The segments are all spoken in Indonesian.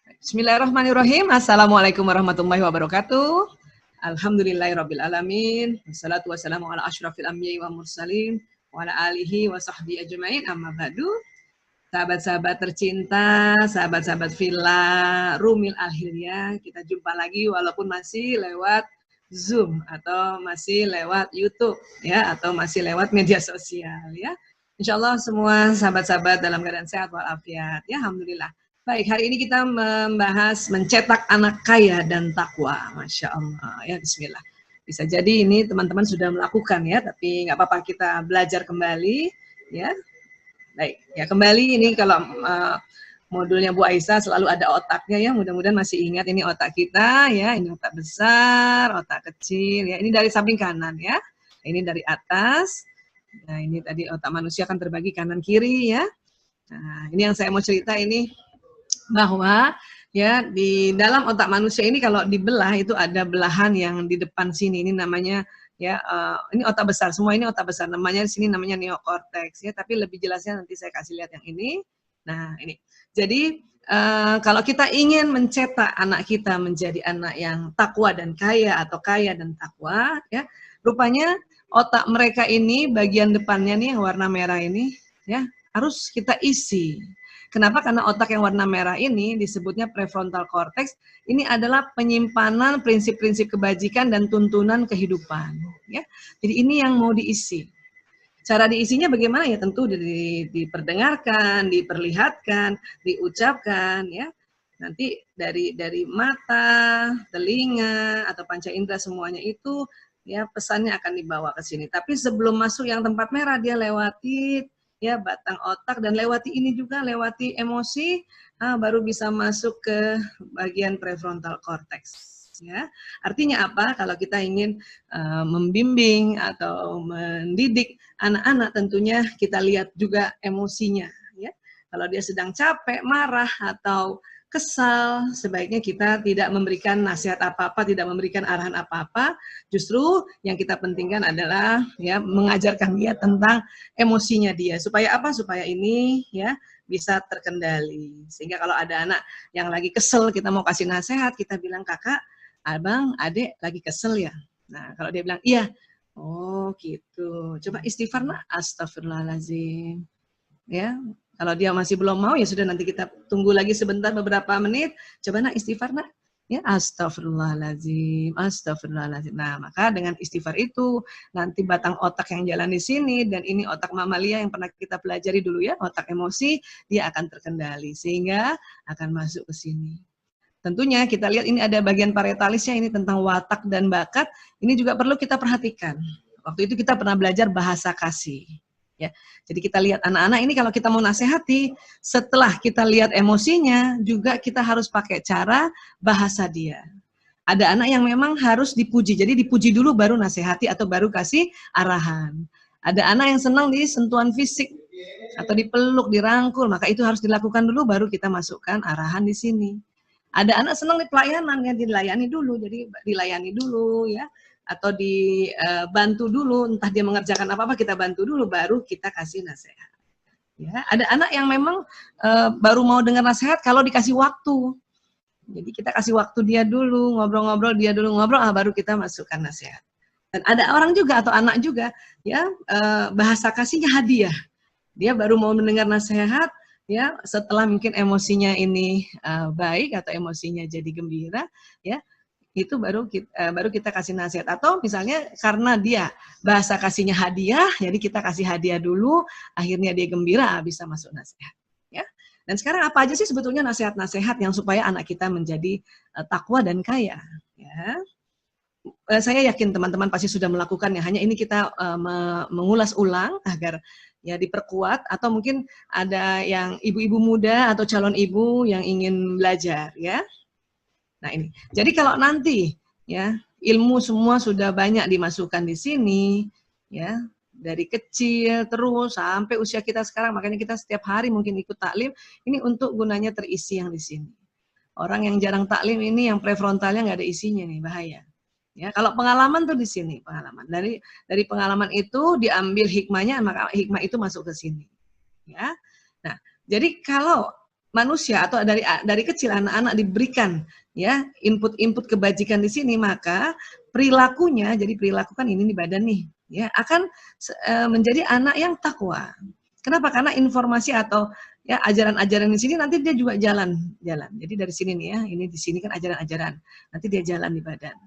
Bismillahirrahmanirrahim. Assalamualaikum warahmatullahi wabarakatuh. Alhamdulillahirabbil alamin. Wassalatu wassalamu ala asyrafil anbiya'i wa mursalin wa ala alihi wa sahbihi ajmain. Amma ba'du. Sahabat-sahabat tercinta, sahabat-sahabat Villa Rumil Al-Hilyah, kita jumpa lagi walaupun masih lewat Zoom atau masih lewat YouTube ya, atau masih lewat media sosial ya. Insyaallah semua sahabat-sahabat dalam keadaan sehat walafiat ya, alhamdulillah. Baik, hari ini kita membahas mencetak anak kaya dan takwa. Masya Allah ya, bismillah. Bisa jadi ini teman-teman sudah melakukan ya, tapi nggak apa-apa, kita belajar kembali ya. Baik, ya kembali ini kalau modulnya Bu Aisyah selalu ada otaknya ya, mudah-mudahan masih ingat ini otak kita ya, ini otak besar, otak kecil ya, ini dari samping kanan ya, ini dari atas. Nah ini tadi otak manusia kan terbagi kanan kiri ya. Nah ini yang saya mau cerita ini, bahwa ya di dalam otak manusia ini kalau dibelah itu ada belahan yang di depan sini, ini namanya ya, ini otak besar, semua ini otak besar, namanya di sini namanya neokorteks ya, tapi lebih jelasnya nanti saya kasih lihat yang ini. Nah ini, jadi kalau kita ingin mencetak anak kita menjadi anak yang takwa dan kaya atau kaya dan takwa ya, rupanya otak mereka ini bagian depannya nih yang warna merah ini ya harus kita isi. Kenapa? Karena otak yang warna merah ini disebutnya prefrontal cortex. Ini adalah penyimpanan prinsip-prinsip kebajikan dan tuntunan kehidupan. Ya, jadi ini yang mau diisi. Cara diisinya bagaimana ya? Tentu diperdengarkan, diperlihatkan, diucapkan. Ya, nanti dari mata, telinga atau panca indera semuanya itu ya pesannya akan dibawa ke sini. Tapi sebelum masuk yang tempat merah dia lewati ya batang otak dan lewati ini juga, lewati emosi, baru bisa masuk ke bagian prefrontal cortex ya. Artinya apa? Kalau kita ingin membimbing atau mendidik anak-anak, tentunya kita lihat juga emosinya ya. Kalau dia sedang capek, marah atau kesal, sebaiknya kita tidak memberikan nasihat apa-apa, tidak memberikan arahan apa-apa. Justru yang kita pentingkan adalah ya mengajarkan dia tentang emosinya dia. Supaya apa? Supaya ini ya bisa terkendali. Sehingga kalau ada anak yang lagi kesel, kita mau kasih nasihat, kita bilang, kakak, abang, adik lagi kesel ya. Nah kalau dia bilang iya, oh gitu. Coba istighfar nak, astagfirullahaladzim. Ya, kalau dia masih belum mau, ya sudah, nanti kita tunggu lagi sebentar beberapa menit. Coba nak istighfar nak. Ya, astagfirullahaladzim, astagfirullahaladzim. Nah, maka dengan istighfar itu, nanti batang otak yang jalan di sini, dan ini otak mamalia yang pernah kita pelajari dulu ya, otak emosi, dia akan terkendali, sehingga akan masuk ke sini. Tentunya kita lihat ini ada bagian parietalisnya, ini tentang watak dan bakat, ini juga perlu kita perhatikan. Waktu itu kita pernah belajar bahasa kasih. Ya, jadi kita lihat anak-anak ini kalau kita mau nasihati, setelah kita lihat emosinya, juga kita harus pakai cara bahasa dia. Ada anak yang memang harus dipuji, jadi dipuji dulu baru nasihati atau baru kasih arahan. Ada anak yang senang di sentuhan fisik atau dipeluk, dirangkul, maka itu harus dilakukan dulu baru kita masukkan arahan di sini. Ada anak senang di pelayanan, ya dilayani dulu, jadi dilayani dulu ya. Atau dibantu dulu, entah dia mengerjakan apa-apa, kita bantu dulu, baru kita kasih nasihat. Ya, ada anak yang memang baru mau dengar nasihat kalau dikasih waktu. Jadi kita kasih waktu dia dulu, ngobrol-ngobrol, dia dulu ngobrol, baru kita masukkan nasihat. Dan ada orang juga atau anak juga, ya bahasa kasihnya hadiah. Dia baru mau mendengar nasihat, ya setelah mungkin emosinya ini baik atau emosinya jadi gembira, ya. Itu baru kita kasih nasihat. Atau misalnya karena dia bahasa kasihnya hadiah, jadi kita kasih hadiah dulu, akhirnya dia gembira, bisa masuk nasihat. Ya. Dan sekarang apa aja sih sebetulnya nasihat-nasihat yang supaya anak kita menjadi takwa dan kaya? Ya. Saya yakin teman-teman pasti sudah melakukannya, hanya ini kita mengulas ulang agar ya diperkuat, atau mungkin ada yang ibu-ibu muda atau calon ibu yang ingin belajar ya. Nah ini, jadi kalau nanti ya ilmu semua sudah banyak dimasukkan di sini, ya dari kecil terus sampai usia kita sekarang, makanya kita setiap hari mungkin ikut taklim, ini untuk gunanya terisi yang di sini. Orang yang jarang taklim ini yang prefrontalnya nggak ada isinya nih, bahaya. Ya, kalau pengalaman tuh di sini pengalaman. Dari pengalaman itu diambil hikmahnya, maka hikmah itu masuk ke sini. Ya, nah jadi kalau manusia atau dari kecil anak-anak diberikan ya input-input kebajikan di sini, maka perilakunya, jadi perilaku kan ini di badan nih, ya akan menjadi anak yang takwa. Kenapa? Karena informasi atau ya ajaran-ajaran di sini nanti dia juga jalan. Jadi dari sini nih ya, ini di sini kan ajaran-ajaran, nanti dia jalan di badan.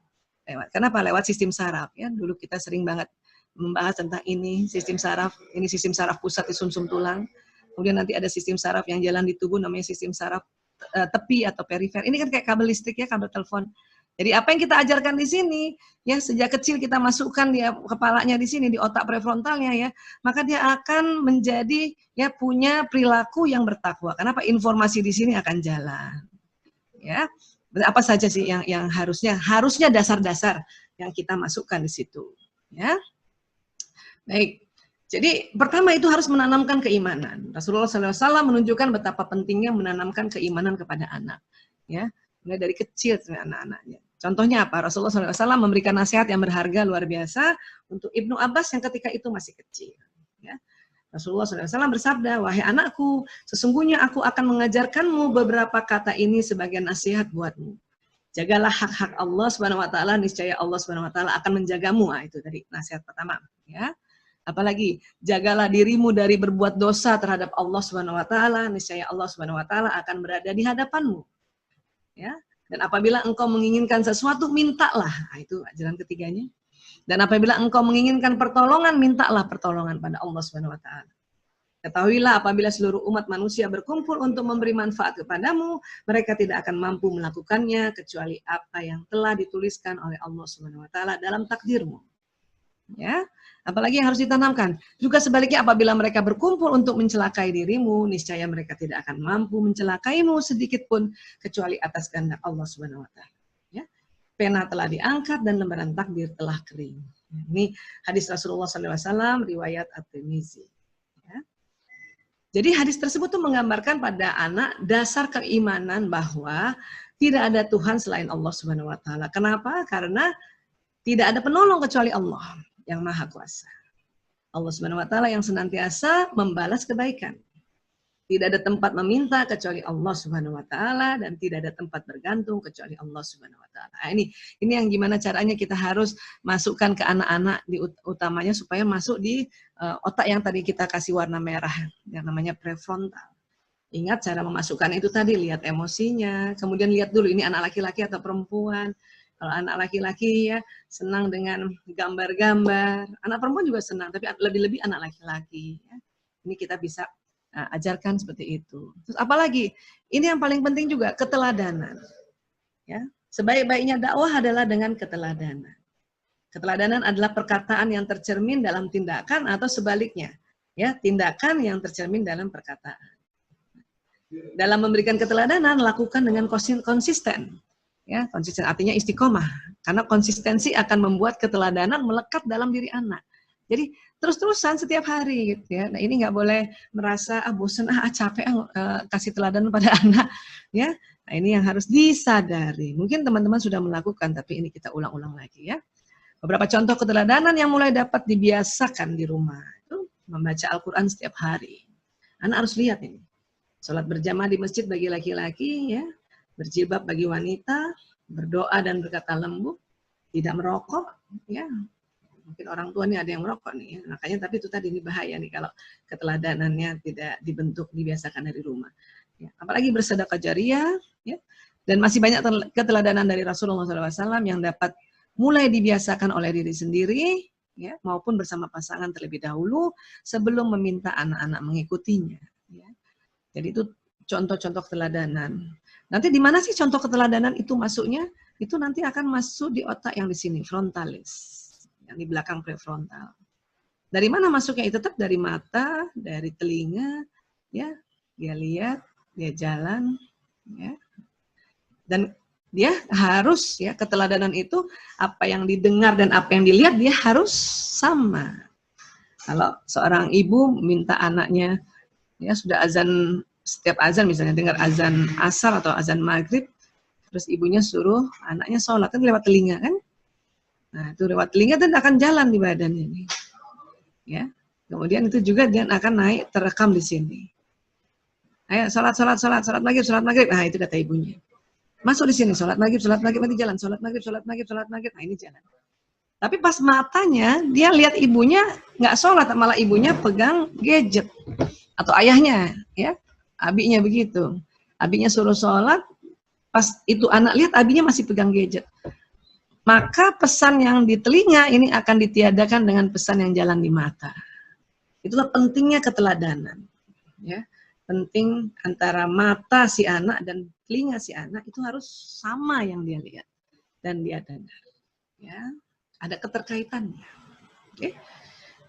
Kenapa? Lewat sistem saraf ya. Dulu kita sering banget membahas tentang ini sistem saraf pusat di sumsum tulang. Kemudian nanti ada sistem saraf yang jalan di tubuh namanya sistem saraf tepi atau perifer. Ini kan kayak kabel listrik ya, kabel telepon. Jadi apa yang kita ajarkan di sini ya sejak kecil kita masukkan dia kepalanya di sini di otak prefrontalnya ya, maka dia akan menjadi ya punya perilaku yang bertakwa. Kenapa? Informasi di sini akan jalan. Ya. Apa saja sih yang harusnya dasar-dasar yang kita masukkan di situ ya. Baik. Jadi pertama itu harus menanamkan keimanan. Rasulullah SAW menunjukkan betapa pentingnya menanamkan keimanan kepada anak. Ya, mulai dari kecil anak-anaknya. Contohnya apa? Rasulullah SAW memberikan nasihat yang berharga luar biasa untuk Ibnu Abbas yang ketika itu masih kecil. Ya. Rasulullah SAW bersabda, wahai anakku, sesungguhnya aku akan mengajarkanmu beberapa kata ini sebagai nasihat buatmu. Jagalah hak-hak Allah Subhanahu Wa Taala, niscaya Allah Subhanahu Wa Taala akan menjagamu. Itu dari nasihat pertama. Ya. Apalagi jagalah dirimu dari berbuat dosa terhadap Allah Subhanahu Wa Taala, niscaya Allah Subhanahu Wa Taala akan berada di hadapanmu. Ya. Dan apabila engkau menginginkan sesuatu, mintalah. Nah, itu ajaran ketiganya. Dan apabila engkau menginginkan pertolongan, mintalah pertolongan pada Allah Subhanahu Wa Taala. Ketahuilah apabila seluruh umat manusia berkumpul untuk memberi manfaat kepadamu, mereka tidak akan mampu melakukannya kecuali apa yang telah dituliskan oleh Allah Subhanahu Wa Taala dalam takdirmu. Ya, apalagi yang harus ditanamkan. Juga sebaliknya apabila mereka berkumpul untuk mencelakai dirimu, niscaya mereka tidak akan mampu mencelakaimu sedikit pun kecuali atas kehendak Allah Subhanahu Wa Taala. Ya, pena telah diangkat dan lembaran takdir telah kering. Ini hadis Rasulullah SAW riwayat At-Tirmizi. Ya. Jadi hadis tersebut tuh menggambarkan pada anak dasar keimanan bahwa tidak ada Tuhan selain Allah Subhanahu Wa Taala. Kenapa? Karena tidak ada penolong kecuali Allah yang Maha Kuasa. Allah Subhanahu Wa Taala yang senantiasa membalas kebaikan. Tidak ada tempat meminta kecuali Allah Subhanahu Wa Taala dan tidak ada tempat bergantung kecuali Allah Subhanahu Wa Taala. Nah, ini yang gimana caranya kita harus masukkan ke anak-anak utamanya supaya masuk di otak yang tadi kita kasih warna merah yang namanya prefrontal. Ingat cara memasukkan itu tadi, lihat emosinya, kemudian lihat dulu ini anak laki-laki atau perempuan. Kalau anak laki-laki ya senang dengan gambar-gambar, anak perempuan juga senang, tapi lebih-lebih anak laki-laki. Ya. Ini kita bisa ajarkan seperti itu. Terus apalagi? Ini yang paling penting juga keteladanan. Ya, sebaik-baiknya dakwah adalah dengan keteladanan. Keteladanan adalah perkataan yang tercermin dalam tindakan atau sebaliknya, ya tindakan yang tercermin dalam perkataan. Dalam memberikan keteladanan lakukan dengan konsisten. Ya, konsisten artinya istiqomah. Karena konsistensi akan membuat keteladanan melekat dalam diri anak. Jadi terus-terusan setiap hari gitu ya. Nah, ini nggak boleh merasa bosan, capek kasih teladan pada anak ya. Nah, ini yang harus disadari. Mungkin teman-teman sudah melakukan tapi ini kita ulang-ulang lagi ya. Beberapa contoh keteladanan yang mulai dapat dibiasakan di rumah itu membaca Al-Qur'an setiap hari. Anak harus lihat ini. Salat berjamaah di masjid bagi laki-laki ya, berjilbab bagi wanita, berdoa dan berkata lembut, tidak merokok ya. Mungkin orang tua nih ada yang merokok nih, ya. Makanya tapi itu tadi ini bahaya nih kalau keteladanannya tidak dibentuk, dibiasakan dari rumah. Ya. Apalagi bersedekah jariah, ya. Dan masih banyak keteladanan dari Rasulullah SAW yang dapat mulai dibiasakan oleh diri sendiri, ya, maupun bersama pasangan terlebih dahulu sebelum meminta anak-anak mengikutinya. Ya. Jadi itu contoh-contoh keteladanan. Nanti di mana sih contoh keteladanan itu masuknya? Itu nanti akan masuk di otak yang di sini, frontalis. Yang di belakang prefrontal. Dari mana masuknya? Itu tetap dari mata, dari telinga, ya, dia lihat, dia jalan, ya, dan dia harus ya keteladanan itu apa yang didengar dan apa yang dilihat dia harus sama. Kalau seorang ibu minta anaknya, ya sudah azan setiap azan misalnya dengar azan asar atau azan maghrib, terus ibunya suruh anaknya sholat kan lewat telinga kan? Nah, itu lewat telinga dan akan jalan di badan ini. Ya. Kemudian itu juga dia akan naik terekam di sini. Ayo sholat maghrib. Nah itu kata ibunya. Masuk di sini, sholat maghrib, nanti jalan, sholat maghrib. Nah ini jalan. Tapi pas matanya, dia lihat ibunya nggak sholat, malah ibunya pegang gadget. Atau ayahnya, ya, abinya begitu. Abinya suruh sholat, pas itu anak lihat abinya masih pegang gadget. Maka pesan yang di telinga ini akan ditiadakan dengan pesan yang jalan di mata. Itulah pentingnya keteladanan. Ya. Penting antara mata si anak dan telinga si anak itu harus sama yang dia lihat dan dia dengar. Ya, ada keterkaitannya. Oke.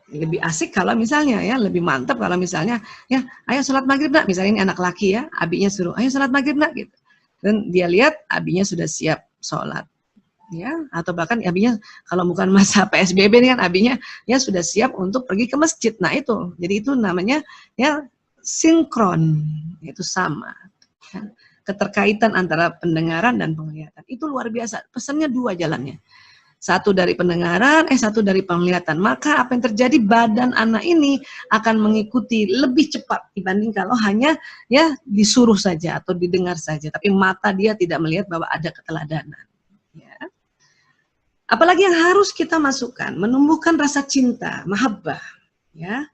Lebih asik kalau misalnya ya, lebih mantap kalau misalnya ya, ayo sholat maghrib nak, misalnya ini anak laki ya, abinya suruh, ayo sholat maghrib nak gitu. Dan dia lihat abinya sudah siap sholat. Ya, atau bahkan abinya kalau bukan masa PSBB ini kan abinya ya sudah siap untuk pergi ke masjid. Nah itu, jadi itu namanya ya sinkron, itu sama. Ya. Keterkaitan antara pendengaran dan penglihatan itu luar biasa. Pesannya dua jalannya. Satu dari pendengaran, satu dari penglihatan. Maka apa yang terjadi, badan anak ini akan mengikuti lebih cepat dibanding kalau hanya ya disuruh saja atau didengar saja. Tapi mata dia tidak melihat bahwa ada keteladanan. Ya. Apalagi yang harus kita masukkan, menumbuhkan rasa cinta, mahabbah. Ya.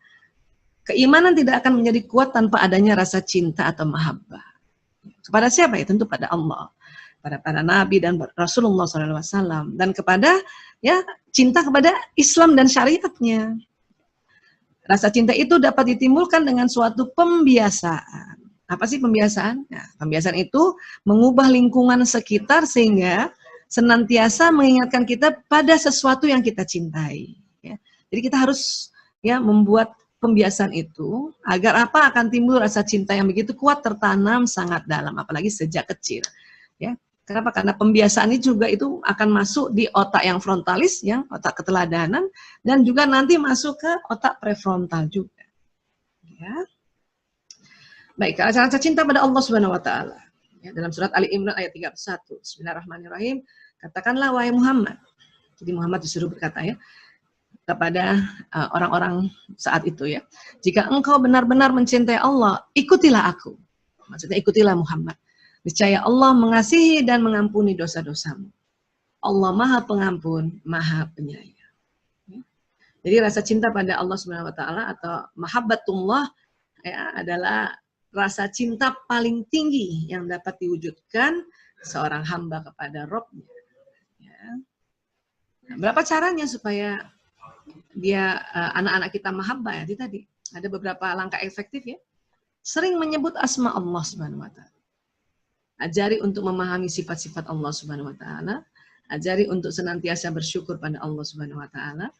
Keimanan tidak akan menjadi kuat tanpa adanya rasa cinta atau mahabbah. Kepada siapa ya? Tentu pada Allah, pada para nabi dan Rasulullah SAW, dan kepada ya cinta kepada Islam dan syariatnya. Rasa cinta itu dapat ditimbulkan dengan suatu pembiasaan. Apa sih pembiasaan? Nah, pembiasaan itu mengubah lingkungan sekitar sehingga senantiasa mengingatkan kita pada sesuatu yang kita cintai. Ya. Jadi kita harus ya membuat pembiasaan itu agar apa, akan timbul rasa cinta yang begitu kuat, tertanam sangat dalam, apalagi sejak kecil. Ya, kenapa? Karena pembiasaan ini juga itu akan masuk di otak yang frontalis, yang otak keteladanan, dan juga nanti masuk ke otak prefrontal juga. Ya. Baik, rasa cinta pada Allah Subhanahu Wa Taala. Ya, dalam surat Ali Imran ayat 31, Bismillahirrahmanirrahim, katakanlah wahai Muhammad. Jadi Muhammad disuruh berkata ya kepada orang-orang saat itu ya, jika engkau benar-benar mencintai Allah, ikutilah aku. Maksudnya ikutilah Muhammad. Niscaya Allah mengasihi dan mengampuni dosa-dosamu. Allah Maha Pengampun, Maha Penyayang. Ya. Jadi rasa cinta pada Allah Subhanahu Wa Taala atau mahabbatullah ya, adalah rasa cinta paling tinggi yang dapat diwujudkan seorang hamba kepada Rabb-nya. Ya. Nah, berapa caranya supaya dia anak-anak kita mahabbah ya, tadi ada beberapa langkah efektif ya. Sering menyebut asma Allah Subhanahu Wa Taala. Ajari untuk memahami sifat-sifat Allah Subhanahu Wa Taala. Ajari untuk senantiasa bersyukur pada Allah Subhanahu Wa Taala.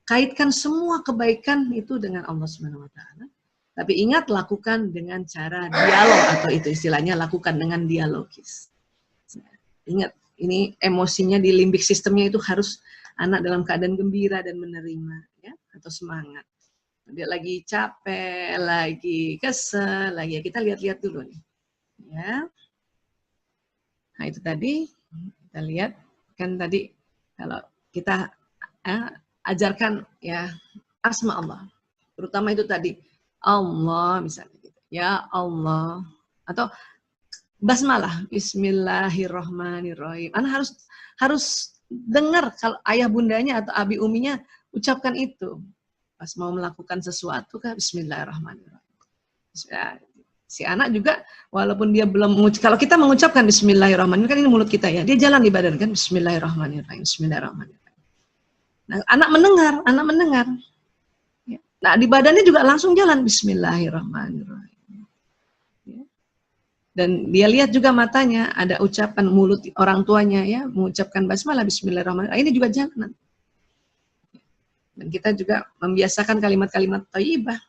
Kaitkan semua kebaikan itu dengan Allah Subhanahu Wa Taala. Tapi ingat, lakukan dengan cara dialog, atau itu istilahnya lakukan dengan dialogis. Ingat, ini emosinya di limbik sistemnya itu harus anak dalam keadaan gembira dan menerima, ya, atau semangat. Dia lagi capek, lagi kesel, lagi ya, kita lihat-lihat dulu nih, ya. Nah itu tadi kita lihat kan tadi kalau kita ajarkan ya asma Allah, terutama itu tadi Allah misalnya, gitu. Ya Allah, atau basmalah, Bismillahirrahmanirrahim. Anak harus dengar kalau ayah bundanya atau abi uminya ucapkan itu pas mau melakukan sesuatu kan Bismillahirrahmanirrahim. Si anak juga walaupun dia belum kalau kita mengucapkan Bismillahirrahmanirrahim kan ini mulut kita ya, dia jalan di badan kan Bismillahirrahmanirrahim, Bismillahirrahmanirrahim. Nah, anak mendengar. Ya. Nah di badannya juga langsung jalan Bismillahirrahmanirrahim. Dan dia lihat juga matanya, ada ucapan mulut orang tuanya ya, mengucapkan basmalah Bismillahirrahmanirrahim. Ini juga jangan. Dan kita juga membiasakan kalimat-kalimat thayyibah.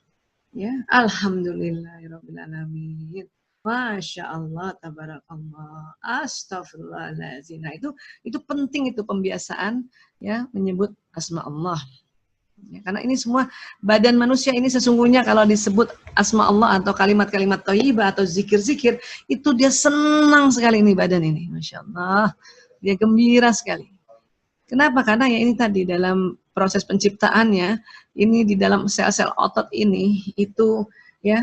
Ya, alhamdulillahirabbil. Masya Allah, tabarakallah, astagfirullahaladzim. Nah itu penting, itu pembiasaan ya menyebut asma Allah. Ya, karena ini semua badan manusia ini sesungguhnya kalau disebut asma Allah atau kalimat-kalimat thayyibah atau zikir-zikir, itu dia senang sekali ini badan ini, Masya Allah, dia gembira sekali. Kenapa? Karena ya ini tadi dalam proses penciptaannya, ini di dalam sel-sel otot ini itu ya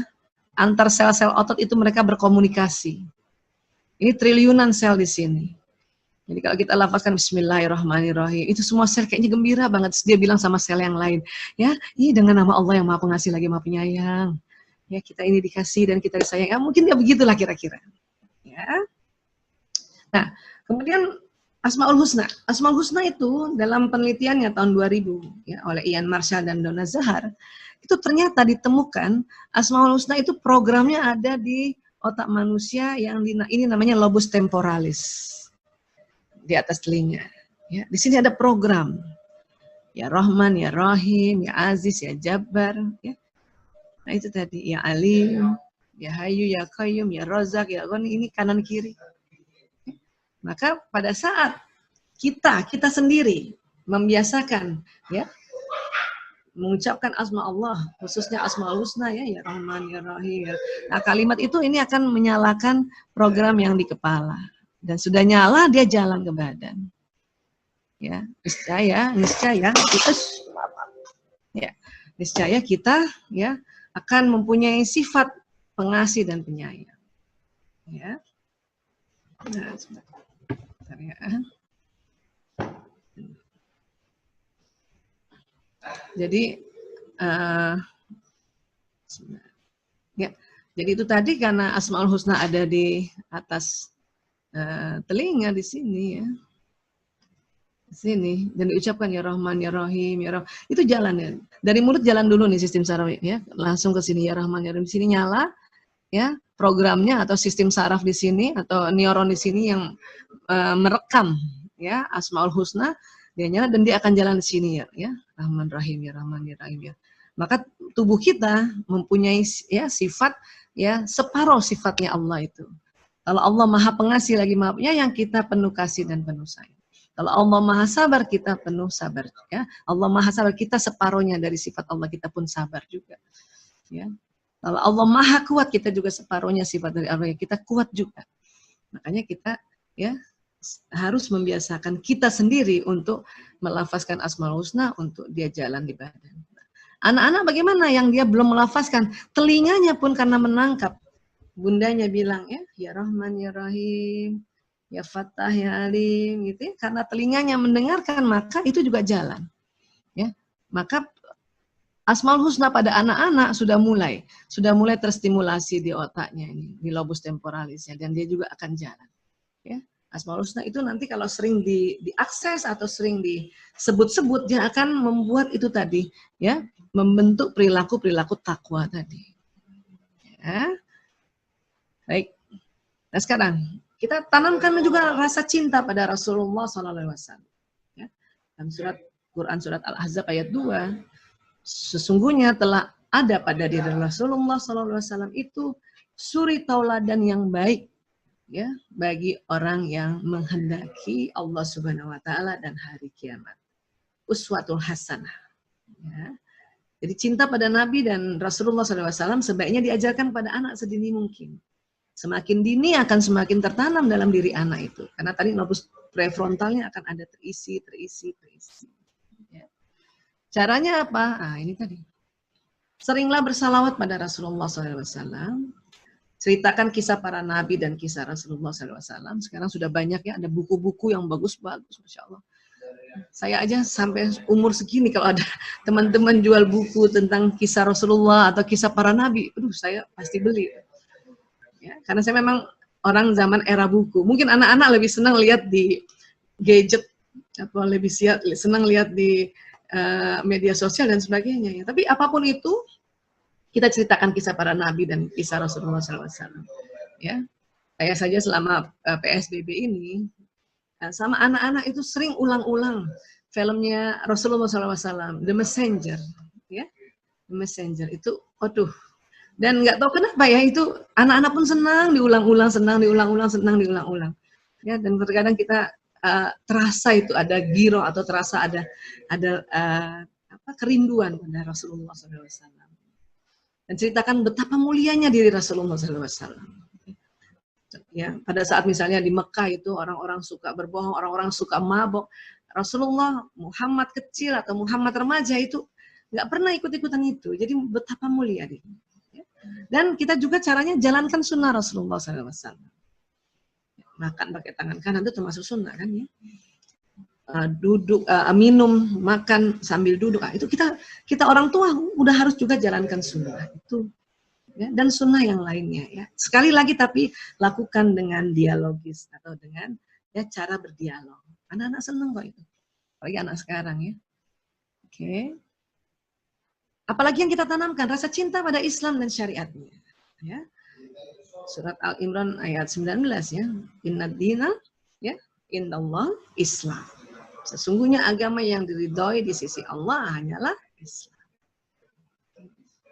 antar sel-sel otot itu mereka berkomunikasi. Ini triliunan sel di sini. Jadi kalau kita lafazkan Bismillahirrahmanirrahim, itu semua sel kayaknya gembira banget. Dia bilang sama sel yang lain, ya, ini dengan nama Allah yang Maha Pengasih lagi Maha Penyayang. Ya, kita ini dikasih dan kita disayang. Ya, mungkin dia begitulah kira-kira. Ya. Nah, kemudian Asmaul Husna. Asmaul Husna itu dalam penelitiannya tahun 2000 ya, oleh Ian Marshall dan Donna Zahar, itu ternyata ditemukan Asmaul Husna itu programnya ada di otak manusia yang ini namanya lobus temporalis di atas telinga. Ya, di sini ada program. Ya Rahman, ya Rahim, ya Aziz, ya Jabbar. Ya. Nah itu tadi, ya Alim, ya Hayyu, ya Qayyum, ya Razak, ya Ghani, ini kanan kiri. Maka pada saat kita sendiri membiasakan ya mengucapkan asma Allah, khususnya Asmaul Husna ya Rahman, ya Rahim. Ya. Nah, kalimat itu ini akan menyalakan program yang di kepala. Dan sudah nyala dia jalan ke badan. Ya, niscaya kita ya akan mempunyai sifat pengasih dan penyayang. Ya. Nah, sebentar ya. Jadi ya, jadi itu tadi karena Asmaul Husna ada di atas telinga di sini ya. Di sini dan diucapkan ya Rahman, ya Rahim, ya Rahim. Itu jalan ya. Dari mulut jalan dulu nih sistem saraf ya. Langsung ke sini ya Rahman, ya Rahim. Di sini nyala ya programnya atau sistem saraf di sini atau neuron di sini yang merekam ya Asmaul Husna, dia nyala dan dia akan jalan di sini ya Rahman Rahim, ya Rahman, ya Rahim ya. Maka tubuh kita mempunyai ya sifat ya separuh sifatnya Allah itu. Kalau Allah Maha Pengasih lagi Maha Penyayang, kita penuh kasih dan penuh sayang. Kalau Allah Maha Sabar, kita penuh sabar ya. Allah Maha Sabar, kita separuhnya dari sifat Allah, kita pun sabar juga. Ya. Kalau Allah Maha Kuat, kita juga separuhnya sifat dari Allah, kita kuat juga. Makanya kita ya harus membiasakan kita sendiri untuk melafazkan Asmaul Husna untuk dia jalan di badan. Anak-anak bagaimana yang dia belum melafazkan? Telinganya pun karena menangkap. Bundanya bilang ya Rahman, ya Rahim, ya Fattah, ya Alim, gitu ya. Karena telinganya mendengarkan, maka itu juga jalan. Ya, maka Asmaul Husna pada anak-anak sudah mulai terstimulasi di otaknya ini, di lobus temporalisnya, dan dia juga akan jalan. Ya, Asmaul Husna itu nanti kalau sering diakses atau sering disebut-sebut, dia akan membuat itu tadi, ya, membentuk perilaku takwa tadi. Ya. Baik. Nah sekarang kita tanamkan juga rasa cinta pada Rasulullah SAW. Ya. Dalam Quran surat Al-Ahzab ayat 2, sesungguhnya telah ada pada diri Rasulullah SAW itu suri tauladan yang baik ya bagi orang yang menghendaki Allah Subhanahu wa taala dan hari kiamat. Uswatul hasanah. Ya. Jadi cinta pada Nabi dan Rasulullah SAW sebaiknya diajarkan pada anak sedini mungkin. Semakin dini akan semakin tertanam dalam diri anak itu. Karena tadi lobus prefrontalnya akan ada terisi. Ya. Caranya apa? Nah, ini tadi. Seringlah bersalawat pada Rasulullah SAW. Ceritakan kisah para nabi dan kisah Rasulullah SAW. Sekarang sudah banyak ya, ada buku-buku yang bagus-bagus, Masya Allah. Saya aja sampai umur segini kalau ada teman-teman jual buku tentang kisah Rasulullah atau kisah para nabi, saya pasti beli. Ya, karena saya memang orang zaman era buku. Mungkin anak-anak lebih senang lihat di gadget atau lebih senang lihat di media sosial dan sebagainya. Ya. Tapi apapun itu, kita ceritakan kisah para nabi dan kisah Rasulullah SAW. Ya, saya saja selama PSBB ini sama anak-anak itu sering ulang-ulang filmnya Rasulullah SAW, The Messenger. Ya, The Messenger itu, aduh. Dan nggak tahu kenapa ya itu anak-anak pun senang diulang-ulang. Ya, dan terkadang kita terasa itu ada giro atau terasa ada kerinduan pada Rasulullah SAW. Dan ceritakan betapa mulianya diri Rasulullah SAW. Ya, pada saat misalnya di Mekah itu orang-orang suka berbohong, orang-orang suka mabok. Rasulullah Muhammad kecil atau Muhammad remaja itu nggak pernah ikut-ikutan itu. Jadi betapa mulia dia. Dan kita juga caranya jalankan sunnah Rasulullah SAW. Makan pakai tangan kanan itu termasuk sunnah kan ya. Minum, makan sambil duduk, itu kita orang tua udah harus juga jalankan sunnah itu ya, dan sunnah yang lainnya ya. Sekali lagi tapi lakukan dengan dialogis atau dengan ya cara berdialog. Anak-anak seneng kok itu, apalagi anak sekarang ya. Oke. Apalagi yang kita tanamkan rasa cinta pada Islam dan syariatnya ya. Surat Al-Imran ayat 19 ya. Inna dina ya indallah Islam. Sesungguhnya agama yang diridhoi di sisi Allah hanyalah Islam.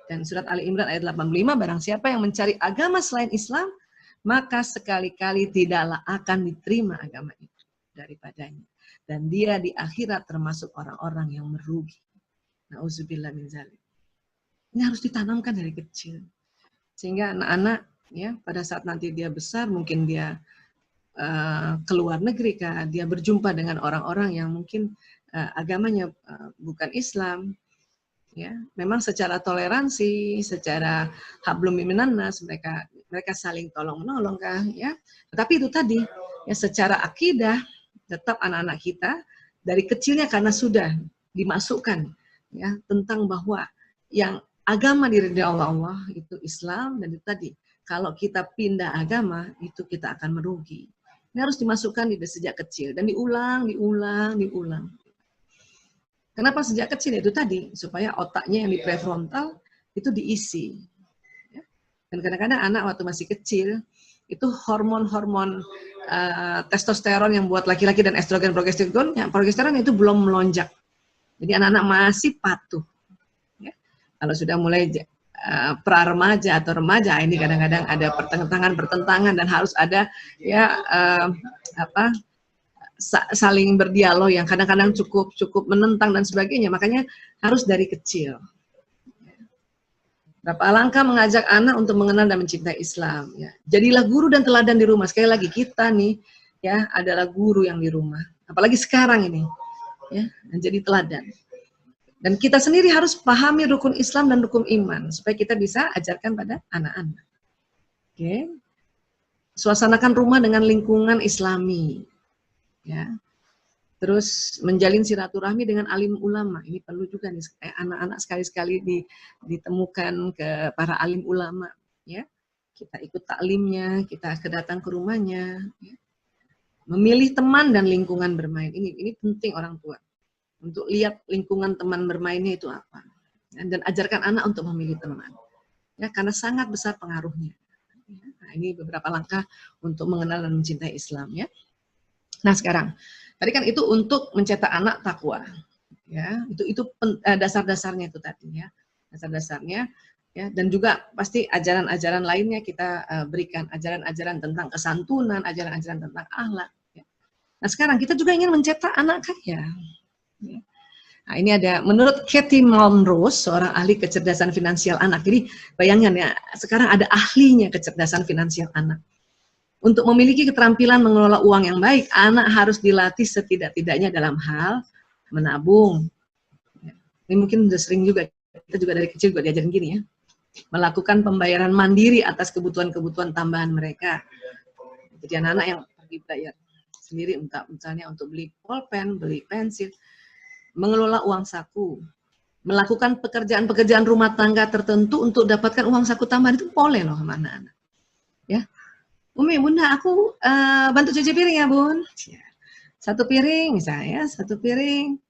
Dan surat Ali Imran ayat 85, barang siapa yang mencari agama selain Islam, maka sekali-kali tidaklah akan diterima agama itu daripadanya. Dan dia di akhirat termasuk orang-orang yang merugi. Nauzubillah min dzalik. Ini harus ditanamkan dari kecil. Sehingga anak-anak ya pada saat nanti dia besar, mungkin dia keluar negeri kah, dia berjumpa dengan orang-orang yang mungkin agamanya bukan Islam, ya memang secara toleransi, secara hablum minan nas mereka saling tolong menolong kah, ya. Tetapi itu tadi ya secara akidah tetap anak-anak kita dari kecilnya karena sudah dimasukkan ya tentang bahwa yang agama diridhoi Allah itu Islam, dan itu tadi kalau kita pindah agama itu kita akan merugi. Ini harus dimasukkan sejak kecil dan diulang. Kenapa sejak kecil? Itu tadi supaya otaknya yang di prefrontal itu diisi. Dan kadang-kadang anak waktu masih kecil itu hormon-hormon testosteron yang buat laki-laki dan estrogen progesteron itu belum melonjak. Jadi anak-anak masih patuh. Ya. Kalau sudah mulai pra-remaja atau remaja, ini kadang-kadang ada pertentangan dan harus ada ya saling berdialog yang kadang-kadang cukup menentang dan sebagainya. Makanya harus dari kecil. Berapa langkah mengajak anak untuk mengenal dan mencintai Islam. Ya. Jadilah guru dan teladan di rumah. Sekali lagi kita nih ya adalah guru yang di rumah. Apalagi sekarang ini, ya, jadi teladan. Dan kita sendiri harus pahami rukun Islam dan rukun iman supaya kita bisa ajarkan pada anak-anak. Oke. Suasanakan rumah dengan lingkungan Islami. Ya. Terus menjalin silaturahmi dengan alim ulama. Ini perlu juga nih anak-anak sekali-sekali ditemukan ke para alim ulama, ya. Kita ikut taklimnya, kita kedatang ke rumahnya, ya. Memilih teman dan lingkungan bermain. Ini penting orang tua. Untuk lihat lingkungan teman bermainnya itu apa. Dan ajarkan anak untuk memilih teman. Ya, karena sangat besar pengaruhnya. Nah, ini beberapa langkah untuk mengenal dan mencintai Islam, ya. Nah, sekarang tadi kan itu untuk mencetak anak takwa. Ya, itu dasar-dasarnya itu tadi ya. Dasar-dasarnya ya, dan juga pasti ajaran-ajaran lainnya kita berikan, ajaran-ajaran tentang kesantunan, ajaran-ajaran tentang akhlak, ya. Nah, sekarang kita juga ingin mencetak anak kaya. Ya. Nah, ini ada menurut Katie Malmrose, seorang ahli kecerdasan finansial anak. Jadi bayangkan ya, sekarang ada ahlinya kecerdasan finansial anak. Untuk memiliki keterampilan mengelola uang yang baik, anak harus dilatih setidak-tidaknya dalam hal menabung. Ini mungkin udah sering juga, kita juga dari kecil juga diajarin gini ya. Melakukan pembayaran mandiri atas kebutuhan-kebutuhan tambahan mereka. Jadi anak-anak yang pergi bayar sendiri, misalnya untuk beli pulpen, beli pensil, mengelola uang saku, melakukan pekerjaan-pekerjaan rumah tangga tertentu untuk dapatkan uang saku tambahan, itu boleh loh sama anak-anak. Ya. Umi, Bunda, aku bantu cuci piring ya, Bun. Satu piring misalnya, satu piring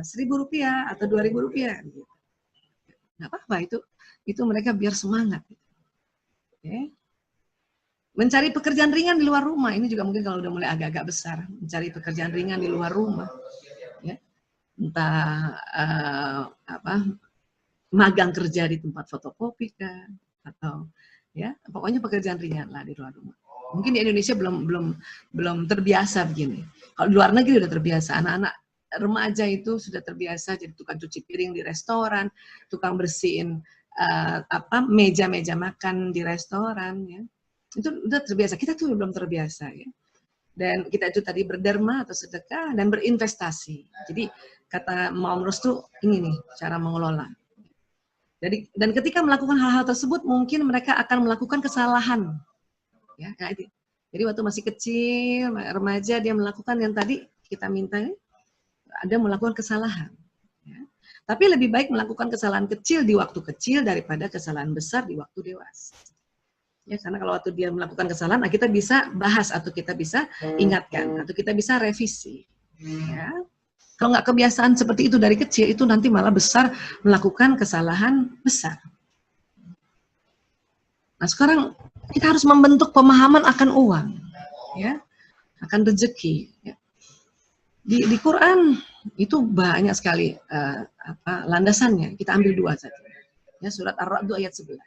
Rp1.000 atau Rp2.000. Nggak apa-apa, itu mereka biar semangat. Okay. Mencari pekerjaan ringan di luar rumah, ini juga mungkin kalau udah mulai agak-agak besar, mencari pekerjaan ringan di luar rumah. Ya. Entah magang kerja di tempat fotokopi kan, atau ya pokoknya pekerjaan ringan lah di luar rumah. Mungkin di Indonesia belum terbiasa begini. Kalau di luar negeri udah terbiasa, anak-anak remaja itu sudah terbiasa jadi tukang cuci piring di restoran, tukang bersihin meja-meja makan di restoran, ya. Itu udah terbiasa. Kita tuh belum terbiasa, ya. Dan kita itu tadi berderma atau sedekah dan berinvestasi. Jadi kata Malmrose tuh ini nih cara mengelola. Dan ketika melakukan hal-hal tersebut, mungkin mereka akan melakukan kesalahan. Ya, jadi waktu masih kecil, remaja, dia melakukan yang tadi kita minta, ada melakukan kesalahan. Ya. Tapi lebih baik melakukan kesalahan kecil di waktu kecil daripada kesalahan besar di waktu dewasa. Ya, karena kalau waktu dia melakukan kesalahan, kita bisa bahas atau kita bisa ingatkan atau kita bisa revisi. Ya. Kalau nggak kebiasaan seperti itu dari kecil, itu nanti malah besar melakukan kesalahan besar. Nah, sekarang kita harus membentuk pemahaman akan uang, ya, akan rezeki. Ya. Di Quran itu banyak sekali landasannya. Kita ambil 2 saja. Ya, surat Ar-Ra'd ayat 11.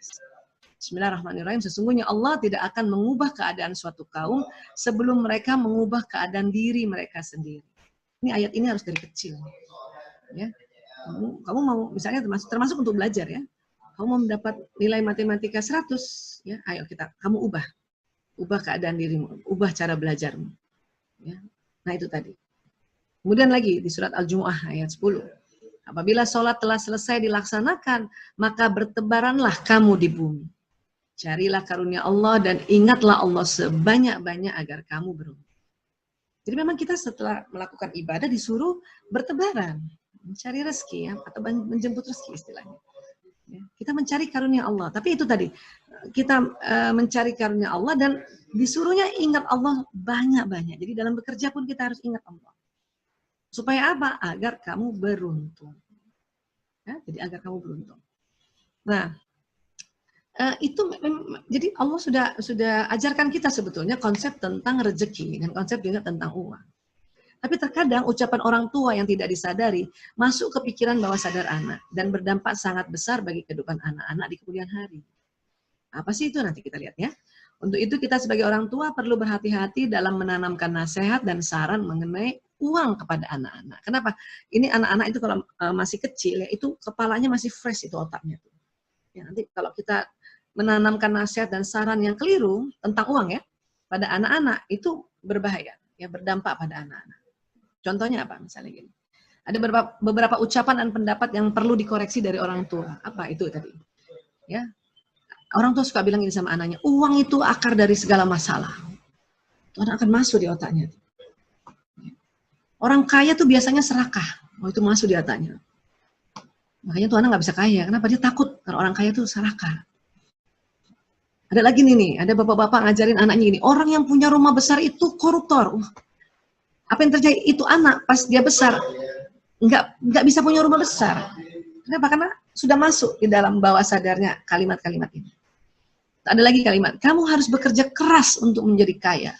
Bismillahirrahmanirrahim. Sesungguhnya Allah tidak akan mengubah keadaan suatu kaum sebelum mereka mengubah keadaan diri mereka sendiri. Ini ayat ini harus dari kecil. Ya. Kamu mau misalnya termasuk untuk belajar ya. Kamu mau mendapat nilai matematika 100, ya, ayo kamu ubah keadaan dirimu, ubah cara belajarmu. Ya. Nah itu tadi. Kemudian lagi di surat Al-Jumu'ah ayat 10. Apabila sholat telah selesai dilaksanakan, maka bertebaranlah kamu di bumi. Carilah karunia Allah dan ingatlah Allah sebanyak-banyak agar kamu beruntung. Jadi memang kita setelah melakukan ibadah disuruh bertebaran, mencari rezeki ya, atau menjemput rezeki istilahnya. Ya, kita mencari karunia Allah. Tapi itu tadi, kita mencari karunia Allah dan disuruhnya ingat Allah banyak-banyak. Jadi dalam bekerja pun kita harus ingat Allah. Supaya apa? Agar kamu beruntung. Ya, jadi agar kamu beruntung. Nah, itu jadi Allah sudah ajarkan kita sebetulnya konsep tentang rezeki dan konsep juga tentang uang. Tapi terkadang ucapan orang tua yang tidak disadari masuk ke pikiran bawah sadar anak dan berdampak sangat besar bagi kehidupan anak-anak di kemudian hari. Apa sih itu? Nanti kita lihat ya. Untuk itu kita sebagai orang tua perlu berhati-hati dalam menanamkan nasihat dan saran mengenai uang kepada anak-anak. Kenapa? Ini anak-anak itu kalau masih kecil ya, itu kepalanya masih fresh itu otaknya. Ya, nanti kalau kita menanamkan nasihat dan saran yang keliru tentang uang ya pada anak-anak itu berbahaya, ya, berdampak pada anak-anak. Contohnya apa? Misalnya gini. Ada beberapa ucapan dan pendapat yang perlu dikoreksi dari orang tua. Apa itu tadi? Ya. Orang tua suka bilang ini sama anaknya, uang itu akar dari segala masalah. Itu anak akan masuk di otaknya. Orang kaya tuh biasanya serakah. Oh, itu masuk di otaknya. Makanya tuh anak nggak bisa kaya. Kenapa? Dia takut kalau orang kaya tuh serakah. Ada lagi nih, ada bapak-bapak ngajarin anaknya ini, orang yang punya rumah besar itu koruptor. Apa yang terjadi? Itu anak pas dia besar nggak bisa punya rumah besar. Kenapa? Karena sudah masuk di dalam bawah sadarnya kalimat-kalimat ini. Ada lagi kalimat, kamu harus bekerja keras untuk menjadi kaya.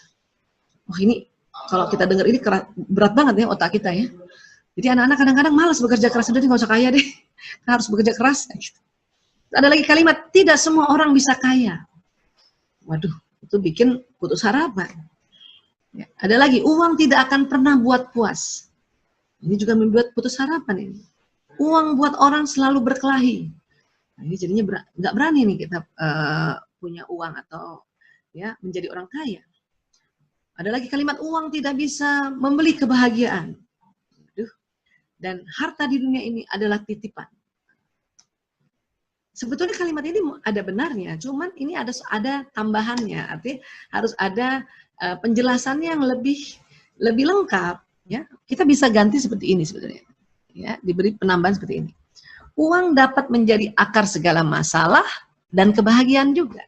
Wah, ini kalau kita dengar ini berat banget ya otak kita ya. Jadi anak-anak kadang-kadang malas bekerja keras, udah nggak usah kaya deh, harus bekerja keras. Ada lagi kalimat, tidak semua orang bisa kaya. Waduh, itu bikin putus harapan. Ya, ada lagi, uang tidak akan pernah buat puas. Ini juga membuat putus harapan ini. Uang buat orang selalu berkelahi. Nah, ini jadinya nggak berani nih kita punya uang atau ya menjadi orang kaya. Ada lagi kalimat, uang tidak bisa membeli kebahagiaan. Aduh. Dan harta di dunia ini adalah titipan. Sebetulnya kalimat ini ada benarnya, cuman ini ada tambahannya, artinya harus ada penjelasannya yang lebih lengkap. Ya, kita bisa ganti seperti ini sebetulnya. Ya, diberi penambahan seperti ini. Uang dapat menjadi akar segala masalah dan kebahagiaan juga.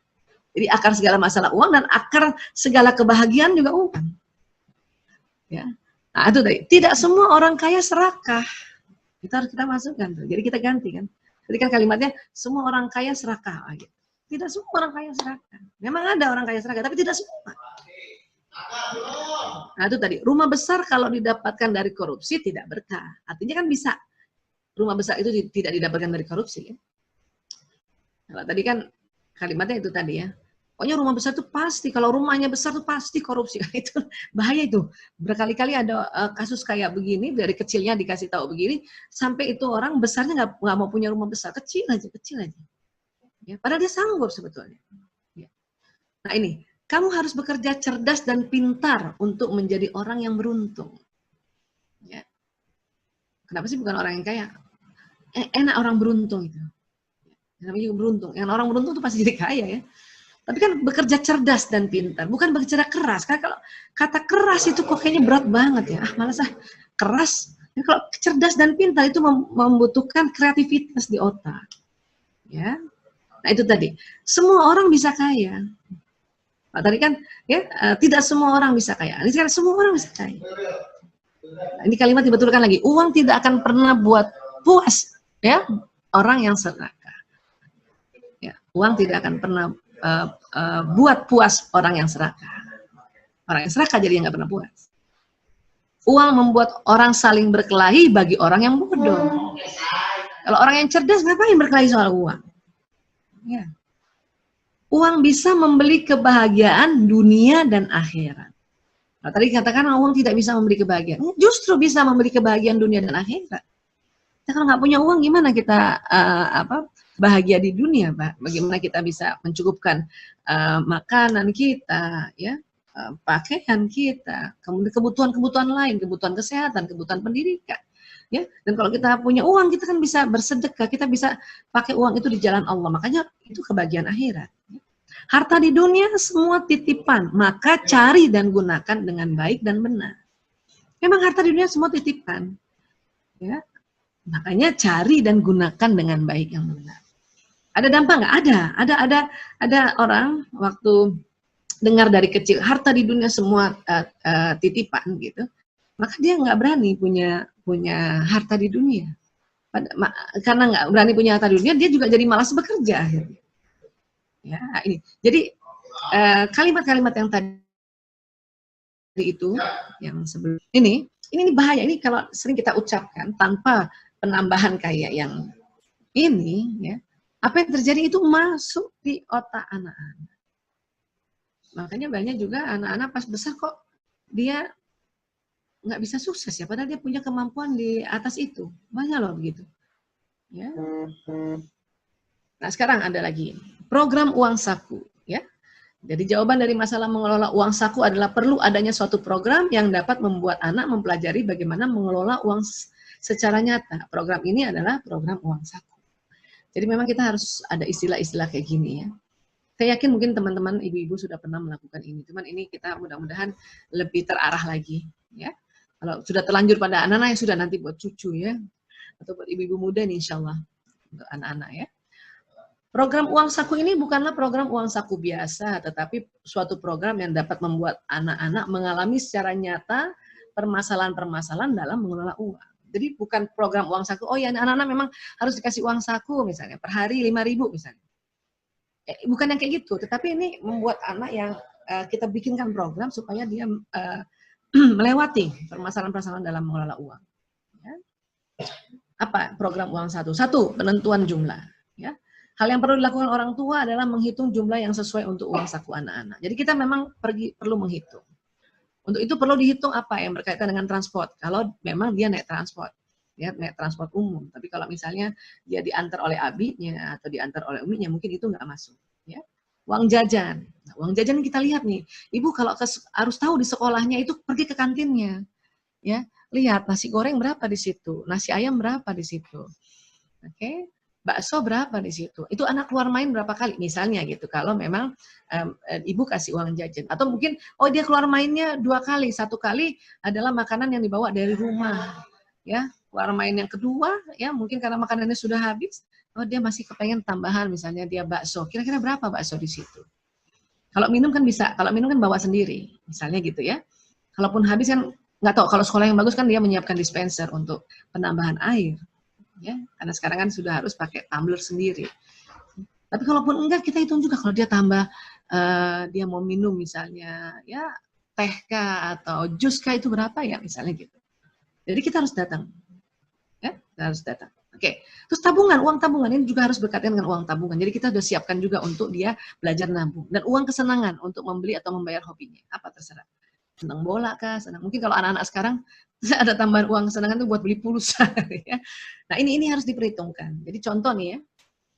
Jadi akar segala masalah uang dan akar segala kebahagiaan juga uang. Ya, nah itu tadi. Tidak semua orang kaya serakah. Kita masukkan tuh. Jadi kita ganti kan. Jadi kan kalimatnya semua orang kaya serakah. Tidak semua orang kaya serakah. Memang ada orang kaya serakah, tapi tidak semua. Nah itu tadi, rumah besar kalau didapatkan dari korupsi tidak berkah. Artinya kan bisa rumah besar itu tidak didapatkan dari korupsi. Ya? Kalau tadi kan kalimatnya itu tadi ya. Pokoknya rumah besar itu pasti, kalau rumahnya besar itu pasti korupsi. Itu bahaya itu. Berkali-kali ada kasus kayak begini, dari kecilnya dikasih tahu begini, sampai itu orang besarnya nggak mau punya rumah besar, kecil aja. Ya, padahal dia sanggup sebetulnya. Ya. Nah ini, kamu harus bekerja cerdas dan pintar untuk menjadi orang yang beruntung. Ya. Kenapa sih bukan orang yang kaya? Enak orang beruntung itu. namanya juga beruntung. Yang orang beruntung tuh pasti jadi kaya ya. Tapi kan bekerja cerdas dan pintar, bukan bekerja keras. Karena kalau kata keras itu kok kayaknya berat banget ya. Malas keras. Ya, kalau cerdas dan pintar itu membutuhkan kreativitas di otak. Ya. Nah itu tadi. Semua orang bisa kaya. Nah, tadi kan ya tidak semua orang bisa kaya. Ini sekarang semua orang bisa kaya. Nah, ini kalimat dibetulkan lagi. Uang tidak akan pernah buat puas ya orang yang serakah. Ya, uang tidak akan pernah buat puas orang yang serakah. Orang yang serakah jadi nggak pernah puas. Uang membuat orang saling berkelahi bagi orang yang bodoh. Kalau orang yang cerdas ngapain berkelahi soal uang? Ya. Uang bisa membeli kebahagiaan dunia dan akhirat. Nah, tadi katakan uang tidak bisa membeli kebahagiaan. Justru bisa membeli kebahagiaan dunia dan akhirat. Kita kalau nggak punya uang gimana kita bahagia di dunia, Pak? Bagaimana kita bisa mencukupkan makanan kita, ya, pakaian kita, kemudian kebutuhan-kebutuhan lain, kebutuhan kesehatan, kebutuhan pendidikan, ya. Dan kalau kita punya uang, kita kan bisa bersedekah, kita bisa pakai uang itu di jalan Allah. Makanya itu kebahagiaan akhirat. Harta di dunia semua titipan, maka cari dan gunakan dengan baik dan benar. Memang harta di dunia semua titipan, ya. Makanya cari dan gunakan dengan baik yang benar. Ada dampak nggak? Ada orang waktu dengar dari kecil harta di dunia semua titipan gitu, maka dia nggak berani punya harta di dunia. Karena nggak berani punya harta di dunia, dia juga jadi malas bekerja. Gitu. Ya, ini. Jadi kalimat-kalimat yang tadi itu, yang sebelum ini bahaya. Ini kalau sering kita ucapkan tanpa penambahan kayak yang ini, ya, apa yang terjadi itu masuk di otak anak-anak. Makanya banyak juga anak-anak pas besar kok dia nggak bisa sukses ya, padahal dia punya kemampuan di atas itu. Banyak loh begitu. Ya. Nah sekarang ada lagi program uang saku. Ya. Jadi jawaban dari masalah mengelola uang saku adalah perlu adanya suatu program yang dapat membuat anak mempelajari bagaimana mengelola uang secara nyata. Program ini adalah program uang saku. Jadi memang kita harus ada istilah-istilah kayak gini ya. Saya yakin mungkin teman-teman ibu-ibu sudah pernah melakukan ini. Cuman ini kita mudah-mudahan lebih terarah lagi ya. Kalau sudah terlanjur pada anak-anak yang sudah nanti buat cucu ya. Atau buat ibu-ibu muda nih insya Allah. Untuk anak-anak ya. Program uang saku ini bukanlah program uang saku biasa, tetapi suatu program yang dapat membuat anak-anak mengalami secara nyata permasalahan-permasalahan dalam mengelola uang. Jadi bukan program uang saku, oh ya anak-anak memang harus dikasih uang saku misalnya, per hari 5.000 misalnya. Bukan yang kayak gitu, tetapi ini membuat anak yang kita bikinkan program supaya dia melewati permasalahan-permasalahan dalam mengelola uang. Ya. Apa program uang satu? Satu, penentuan jumlah. Ya. Hal yang perlu dilakukan orang tua adalah menghitung jumlah yang sesuai untuk uang saku anak-anak. Jadi kita memang perlu menghitung. Untuk itu perlu dihitung apa yang berkaitan dengan transport. Kalau memang dia naik transport, ya naik transport umum. Tapi kalau misalnya dia diantar oleh abinya atau diantar oleh uminya, mungkin itu nggak masuk. Ya. Uang jajan. Nah, uang jajan kita lihat nih, ibu kalau harus tahu di sekolahnya itu pergi ke kantinnya, ya lihat nasi goreng berapa di situ, nasi ayam berapa di situ, oke. Bakso berapa di situ? Itu anak keluar main berapa kali? Misalnya gitu. Kalau memang ibu kasih uang jajan. Atau mungkin, oh dia keluar mainnya 2 kali. 1 kali adalah makanan yang dibawa dari rumah. Ya, keluar main yang kedua, ya mungkin karena makanannya sudah habis. Oh dia masih kepengen tambahan, misalnya dia bakso. Kira-kira berapa bakso di situ? Kalau minum kan bisa. Kalau minum kan bawa sendiri. Misalnya gitu ya. Kalaupun habis kan, nggak tahu. Kalau sekolah yang bagus kan dia menyiapkan dispenser untuk penambahan air. Ya, karena sekarang kan sudah harus pakai tumbler sendiri. Tapi kalaupun enggak, kita hitung juga kalau dia tambah, dia mau minum misalnya, ya teh kah atau jus kah itu berapa ya misalnya gitu. Jadi kita harus datang, ya kita harus datang. Oke, terus tabungan, uang tabungan ini juga harus berkaitan dengan uang tabungan. Jadi kita sudah siapkan juga untuk dia belajar nabung dan uang kesenangan untuk membeli atau membayar hobinya, apa terserah. Senang bola kah, senang. Mungkin kalau anak-anak sekarang ada tambahan uang kesenangan itu buat beli pulsa. Ya. Nah ini harus diperhitungkan. Jadi contoh nih ya.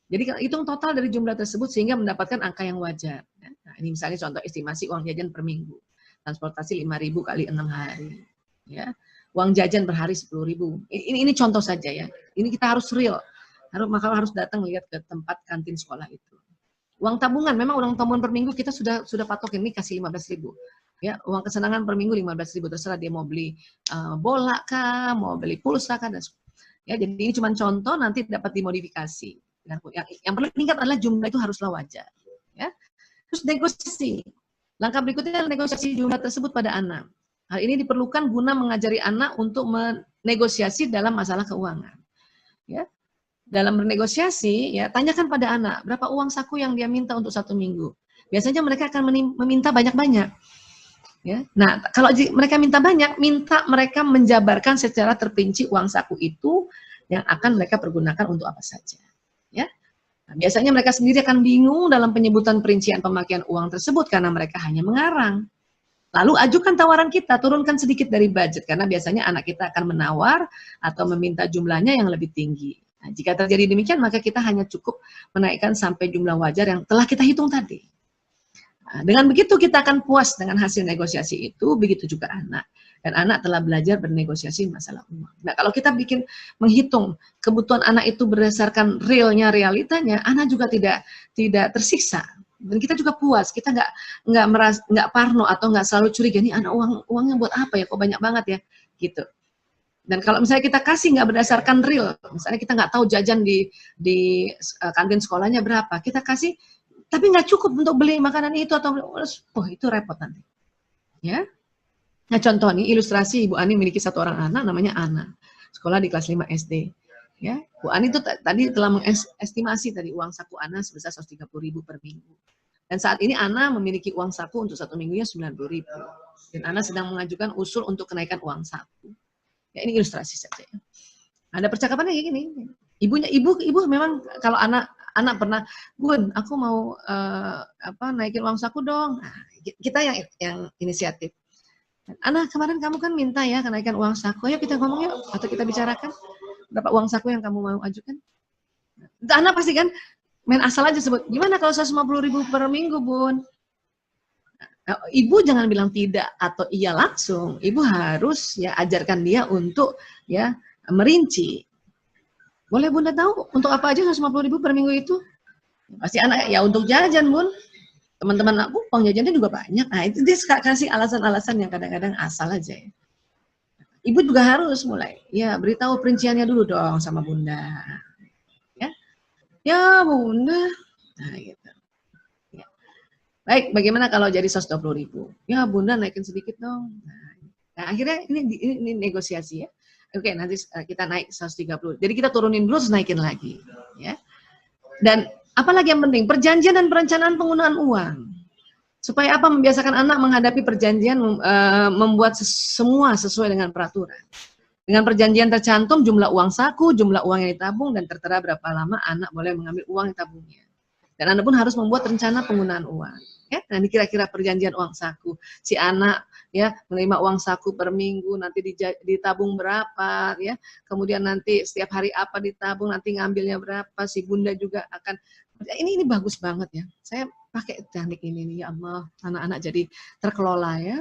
Jadi hitung total dari jumlah tersebut sehingga mendapatkan angka yang wajar. Nah ini misalnya contoh estimasi uang jajan per minggu. Transportasi 5.000 kali 6 hari. Ya. Uang jajan per hari 10.000. Ini contoh saja ya. Ini kita harus real. maka harus datang lihat ke tempat kantin sekolah itu. Uang tabungan, memang uang tabungan per minggu kita sudah patokin, ini kasih 15.000. Ya, uang kesenangan per minggu 15.000, terserah dia mau beli bola kah, mau beli pulsa kah, ya, jadi ini cuma contoh, nanti dapat dimodifikasi. Yang perlu diingat adalah jumlah itu haruslah wajar. Ya. Terus negosiasi. Langkah berikutnya adalah negosiasi jumlah tersebut pada anak. Hal ini diperlukan guna mengajari anak untuk menegosiasi dalam masalah keuangan. Ya. Dalam bernegosiasi, ya, tanyakan pada anak berapa uang saku yang dia minta untuk 1 minggu. Biasanya mereka akan meminta banyak-banyak. Ya. Nah, kalau mereka minta banyak, minta mereka menjabarkan secara terperinci uang saku itu yang akan mereka pergunakan untuk apa saja. Ya. Nah, biasanya mereka sendiri akan bingung dalam penyebutan perincian pemakaian uang tersebut karena mereka hanya mengarang. Lalu ajukan tawaran kita, turunkan sedikit dari budget, karena biasanya anak kita akan menawar atau meminta jumlahnya yang lebih tinggi. Nah, jika terjadi demikian, maka kita hanya cukup menaikkan sampai jumlah wajar yang telah kita hitung tadi. Nah, dengan begitu kita akan puas dengan hasil negosiasi itu, begitu juga anak. Dan anak telah belajar bernegosiasi masalah uang. Nah, kalau kita menghitung kebutuhan anak itu berdasarkan realitanya, anak juga tidak tersiksa. Dan kita juga puas, kita nggak parno atau nggak selalu curiga, nih anak uangnya buat apa ya, kok banyak banget ya, gitu. Dan kalau misalnya kita kasih nggak berdasarkan real, misalnya kita nggak tahu jajan di kantin sekolahnya berapa, kita kasih, tapi nggak cukup untuk beli makanan itu, atau itu repot nanti. Ya. Nah, contoh nih, ilustrasi, Ibu Ani memiliki 1 orang anak, namanya Ana, sekolah di kelas 5 SD. Ya, Bu Ani itu tadi telah mengestimasi tadi uang saku Ana sebesar 130.000 per minggu. Dan saat ini Ana memiliki uang saku untuk 1 minggunya 90.000. Dan Ana sedang mengajukan usul untuk kenaikan uang saku. Ya, ini ilustrasi saja. Ada percakapan kayak gini. Ibu memang kalau anak pernah, Bun, aku mau naikin uang saku dong. Nah, kita yang inisiatif. Ana, kemarin kamu kan minta ya kenaikan uang saku. Ayo kita ngomong yuk, atau kita bicarakan berapa uang saku yang kamu mau ajukan. Ana pasti kan main asal aja sebut. Gimana kalau 150.000 per minggu, Bun? Nah, ibu jangan bilang tidak atau iya langsung. Ibu harus ya ajarkan dia untuk ya merinci. Boleh Bunda tahu untuk apa aja 150.000 per minggu itu? Pasti anak ya untuk jajan, Bun. Teman-teman aku uang jajannya juga banyak. Nah, itu dia kasih alasan-alasan yang kadang-kadang asal aja ya. Ibu juga harus mulai ya beritahu perinciannya dulu dong sama Bunda. Ya Bunda. Nah, gitu. Baik, bagaimana kalau jadi 120.000? Ya Bunda naikin sedikit dong. Nah akhirnya ini negosiasi ya. Oke, nanti kita naik 130. Jadi kita turunin dulu, terus naikin lagi. Ya. Dan apalagi yang penting, perjanjian dan perencanaan penggunaan uang. Supaya apa? Membiasakan anak menghadapi perjanjian, membuat semua sesuai dengan peraturan. Dengan perjanjian tercantum jumlah uang saku, jumlah uang yang ditabung, dan tertera berapa lama anak boleh mengambil uang yang tabungnya. Dan Anda pun harus membuat rencana penggunaan uang. Ya, nanti kira-kira perjanjian uang saku. Si anak ya menerima uang saku per minggu, nanti ditabung berapa, ya. Kemudian nanti setiap hari apa ditabung, nanti ngambilnya berapa. Si Bunda juga akan. Ini bagus banget ya. Saya pakai teknik ini nih, ya Allah, anak-anak jadi terkelola ya.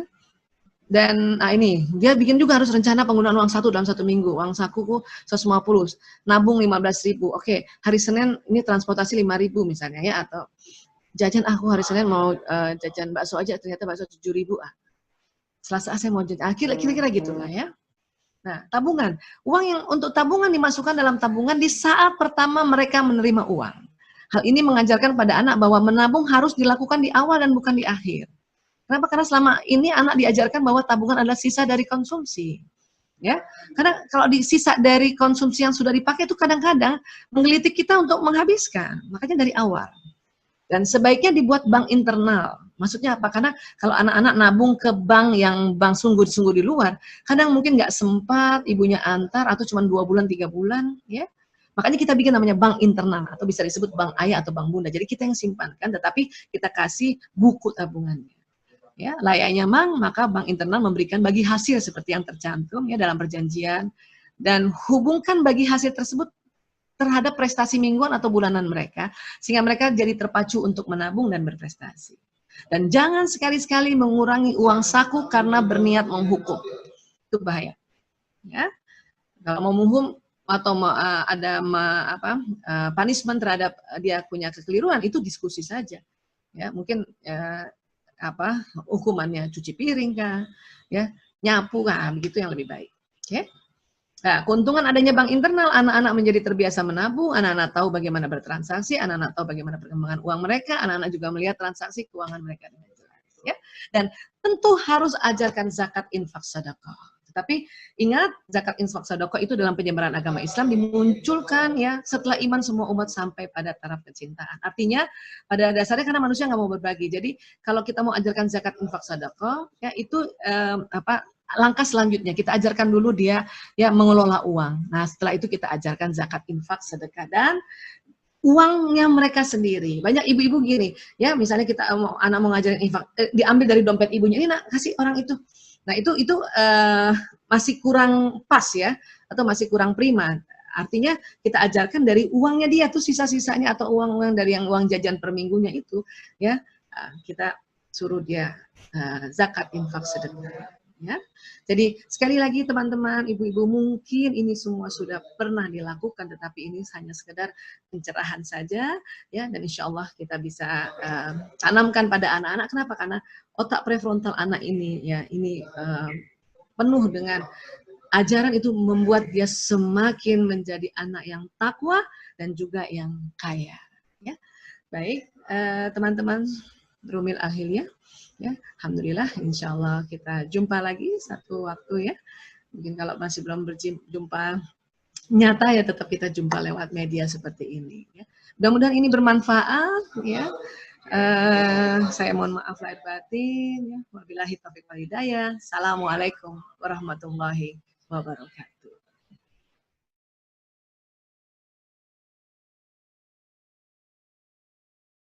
Dan ini dia bikin juga harus rencana penggunaan uang saku dalam 1 minggu. Uang sakuku 150, nabung 15.000. Oke, hari Senin ini transportasi 5.000 misalnya ya, atau jajan aku hari Senin mau jajan bakso aja, ternyata bakso 7.000. Selasa saya mau jajan. Kira-kira gitulah ya. Nah, tabungan. Uang yang untuk tabungan dimasukkan dalam tabungan di saat pertama mereka menerima uang. Hal ini mengajarkan pada anak bahwa menabung harus dilakukan di awal dan bukan di akhir. Kenapa? Karena selama ini anak diajarkan bahwa tabungan adalah sisa dari konsumsi. Ya, karena kalau di sisa dari konsumsi yang sudah dipakai itu kadang-kadang menggelitik kita untuk menghabiskan. Makanya dari awal. Dan sebaiknya dibuat bank internal. Maksudnya apa? Karena kalau anak-anak nabung ke bank yang bank sungguh-sungguh di luar, kadang mungkin nggak sempat ibunya antar atau cuma 2 bulan, 3 bulan, ya. Makanya kita bikin namanya bank internal atau bisa disebut bank ayah atau bank bunda. Jadi kita yang simpankan, tetapi kita kasih buku tabungannya. Ya, layaknya maka bank internal memberikan bagi hasil seperti yang tercantum ya dalam perjanjian, dan hubungkan bagi hasil tersebut terhadap prestasi mingguan atau bulanan mereka, sehingga mereka jadi terpacu untuk menabung dan berprestasi. Dan jangan sekali-sekali mengurangi uang saku karena berniat menghukum. Itu bahaya. Ya. Kalau mau menghukum, punishment terhadap dia punya kekeliruan, itu diskusi saja. Ya, mungkin hukumannya cuci piring kah, ya, nyapu kah, begitu yang lebih baik. Oke. Nah, keuntungan adanya bank internal, anak-anak menjadi terbiasa menabung, anak-anak tahu bagaimana bertransaksi, anak-anak tahu bagaimana perkembangan uang mereka, anak-anak juga melihat transaksi keuangan mereka dengan jelas. Ya. Dan tentu harus ajarkan zakat, infak, sedekah. Tapi ingat, zakat, infak, sedekah itu dalam penyebaran agama Islam dimunculkan ya setelah iman semua umat sampai pada taraf kecintaan. Artinya pada dasarnya karena manusia nggak mau berbagi. Jadi kalau kita mau ajarkan zakat, infak, sedekah, ya itu langkah selanjutnya kita ajarkan dulu dia ya mengelola uang. Nah setelah itu kita ajarkan zakat, infak, sedekah dan uangnya mereka sendiri. Banyak ibu-ibu gini, ya misalnya kita anak mau ngajarin infak, diambil dari dompet ibunya, ini nak kasih orang itu. Nah itu masih kurang pas ya, atau masih kurang prima. Artinya kita ajarkan dari uangnya dia tuh sisa-sisanya atau uang dari yang uang jajan per minggunya itu, ya kita suruh dia zakat, infak, sedekah. Ya. Jadi sekali lagi teman-teman, ibu-ibu mungkin ini semua sudah pernah dilakukan, tetapi ini hanya sekedar pencerahan saja, ya. Dan insya Allah kita bisa tanamkan pada anak-anak. Kenapa? Karena otak prefrontal anak ini, ya, ini penuh dengan ajaran itu membuat dia semakin menjadi anak yang takwa dan juga yang kaya. Ya, baik teman-teman Rumil Ahilya. Ya, alhamdulillah, insya Allah kita jumpa lagi satu waktu ya. Mungkin kalau masih belum berjumpa nyata ya tetap kita jumpa lewat media seperti ini. Ya. Mudah-mudahan ini bermanfaat ya. Saya mohon maaf lahir batin. Ya. Wabillahi taufiq wal hidayah. Assalamualaikum warahmatullahi wabarakatuh.